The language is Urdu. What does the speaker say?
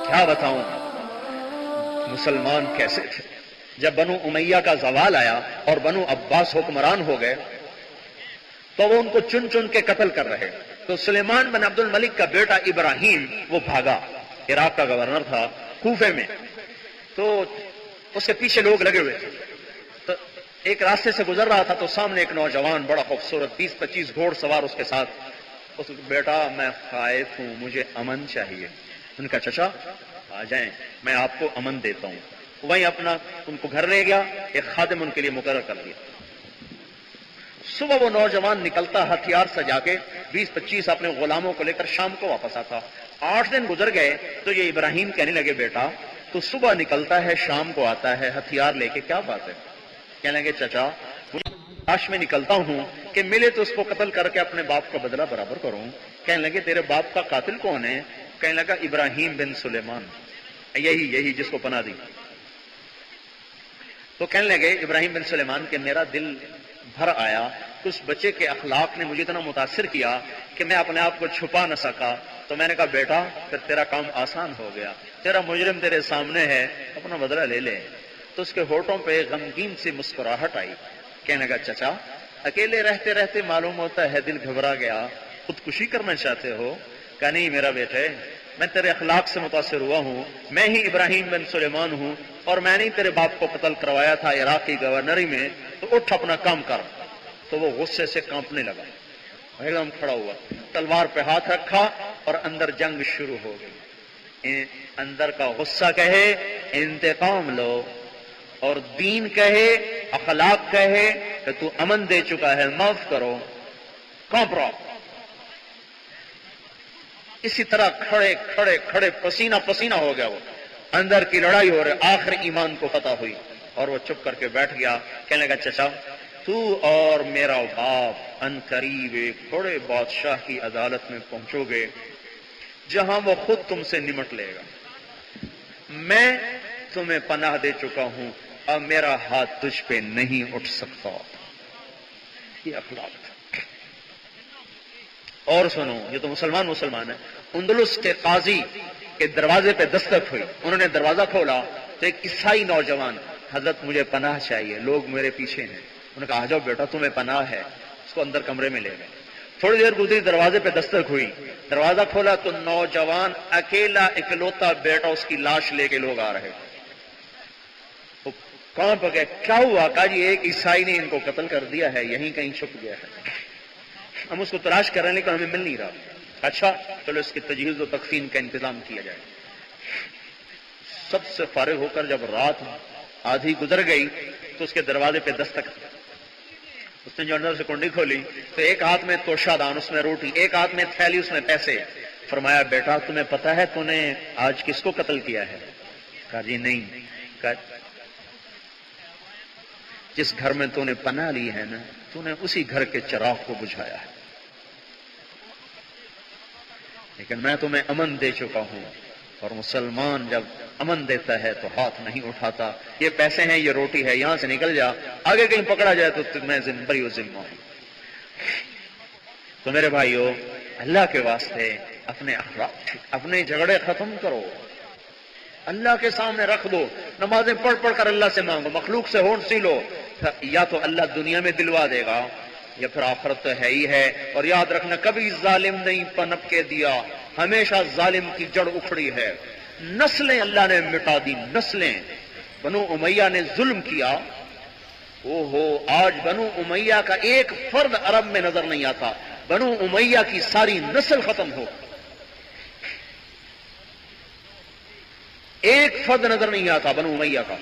کیا بتاؤں مسلمان کیسے تھے. جب بنو امیہ کا زوال آیا اور بنو عباس حکمران ہو گئے تو وہ ان کو چن چن کے قتل کر رہے. تو سلیمان بن عبد الملک کا بیٹا ابراہیم وہ بھاگا، عراق کا گورنر تھا کوفے میں، تو اس کے پیچھے لوگ لگے ہوئے تھے. تو ایک راستے سے گزر رہا تھا تو سامنے ایک نوجوان بڑا خوبصورت 20-25 گھوڑ سوار اس کے ساتھ. اس بیٹا میں خائف ہوں، مجھے امن چاہیے. ان کا چچا آ جائیں میں آپ کو امن دیتا ہوں. وہیں اپنا ان کو گھر لے گیا، ایک خادم ان کے لیے مقرر کر دیا. صبح وہ نوجوان نکلتا ہتھیار سجا کے 20-25 اپنے غلاموں کو لے کر شام کو واپس آتا. 8 دن گزر گئے تو یہ ابراہیم کہنے لگے بیٹا تو صبح نکلتا ہے شام کو آتا ہے ہتھیار لے کے، کیا بات ہے؟ کہنے لگے چچا تلاش میں نکلتا ہوں کہ ملے تو اس کو قتل کر کے اپنے باپ کا بدلہ برابر کروں. کہنے لگے تیرے باپ کا قاتل کون ہے؟ کہنے لگا ابراہیم بن سلیمان، یہی جس کو پناہ دی. تو کہنے لگے ابراہیم بن سلیمان کہ میرا دل بھر آیا کہ اس بچے کے اخلاق نے مجھے اتنا متاثر کیا کہ میں اپنے آپ کو چھپا نہ سکا. تو میں نے کہا بیٹا پھر تیرا کام آسان ہو گیا، تیرا مجرم تیرے سامنے ہے، اپنا بدلہ لے لے. تو اس کے ہونٹوں پہ غمگین سی مسکراہٹ آئی. کہنے لگا چچا اکیلے رہتے رہتے معلوم ہوتا ہے دل گھبرا گیا، خودکشی کرنا چاہتے ہو؟ کہا نہیں میرا بیٹے، میں تیرے اخلاق سے متاثر ہوا ہوں، میں ہی ابراہیم بن سلیمان ہوں اور میں نے تیرے باپ کو قتل کروایا تھا عراق کی گورنری میں، تو اٹھ اپنا کام کر. تو وہ غصے سے کانپنے لگا، ایک دم کھڑا ہوا، تلوار پہ ہاتھ رکھا اور اندر جنگ شروع ہو گئی. اندر کا غصہ کہے انتقام لو، اور دین کہے اخلاق کہے کہ تو امن دے چکا ہے معاف کرو، کانپ رہا. اسی طرح کھڑے پسینہ پسینہ ہو گیا. وہ اندر کی لڑائی ہو رہی، آخر ایمان کو فتح ہوئی اور وہ چپ کر کے بیٹھ گیا. کہنے لگا چچا تو اور میرا باپ ان قریب ایک بڑے بادشاہ کی عدالت میں پہنچو گے جہاں وہ خود تم سے نمٹ لے گا. میں تمہیں پناہ دے چکا ہوں، اب میرا ہاتھ تجھ پہ نہیں اٹھ سکتا. یہ اخلاق تھا. اور سنو، یہ تو مسلمان ہے. اندلس کے قاضی کے دروازے پہ دستک ہوئی، انہوں نے دروازہ کھولا تو ایک عیسائی نوجوان، حضرت مجھے پناہ چاہیے، لوگ میرے پیچھے ہیں. انہوں نے کہا آ جاؤ بیٹا تمہیں پناہ ہے. اس کو اندر کمرے میں لے گئے. تھوڑی دیر گزری، دروازے پہ دستک ہوئی، دروازہ کھولا تو نوجوان اکیلا اکلوتا بیٹا اس کی لاش لے کے لوگ آ رہے. کہاں پہ گئے؟ کیا ہوا؟ کہا جی ایک عیسائی نے ان کو قتل کر دیا ہے، یہیں کہیں چھپ گیا ہے، ہم اس کو تلاش کر رہے ہیں لیکن ہمیں مل نہیں رہا. اچھا چلو اس کی تجہیز و تکفین کا انتظام کیا جائے. سب سے فارغ ہو کر جب رات آدھی گزر گئی تو اس کے دروازے پہ دستک. اس نے جو اندر سے کنڈی کھولی تو ایک ہاتھ میں توشہ دان، اس میں روٹی، ایک ہاتھ میں تھیلی، اس میں پیسے. فرمایا بیٹا تمہیں پتا ہے تو نے آج کس کو قتل کیا ہے؟ کہا جی نہیں. کہا جس گھر میں تو نے پناہ لی ہے نا، تو نے اسی گھر کے چراغ کو بجھایا ہے، لیکن میں تمہیں امن دے چکا ہوں. اور مسلمان جب امن دیتا ہے تو ہاتھ نہیں اٹھاتا. یہ پیسے ہیں، یہ روٹی ہے، یہاں سے نکل جا، آگے کہیں پکڑا جائے تو میں بری و ذمہ ہوں. تو میرے بھائیو اللہ کے واسطے اپنے اخلاق، اپنے جھگڑے ختم کرو، اللہ کے سامنے رکھ دو، نمازیں پڑھ کر اللہ سے مانگو، مخلوق سے ہونٹ سی لو. یا تو اللہ دنیا میں دلوا دے گا یا پھر آخرت تو ہے ہی ہے. اور یاد رکھنا کبھی ظالم نہیں پنپ کے دیا، ہمیشہ ظالم کی جڑ اکھڑی ہے. نسلیں اللہ نے مٹا دی، نسلیں. بنو امیہ نے ظلم کیا، آج بنو امیہ کا ایک فرد عرب میں نظر نہیں آتا. بنو امیہ کی ساری نسل ختم ہو، ایک فرد نظر نہیں آتا بنو امیہ کا.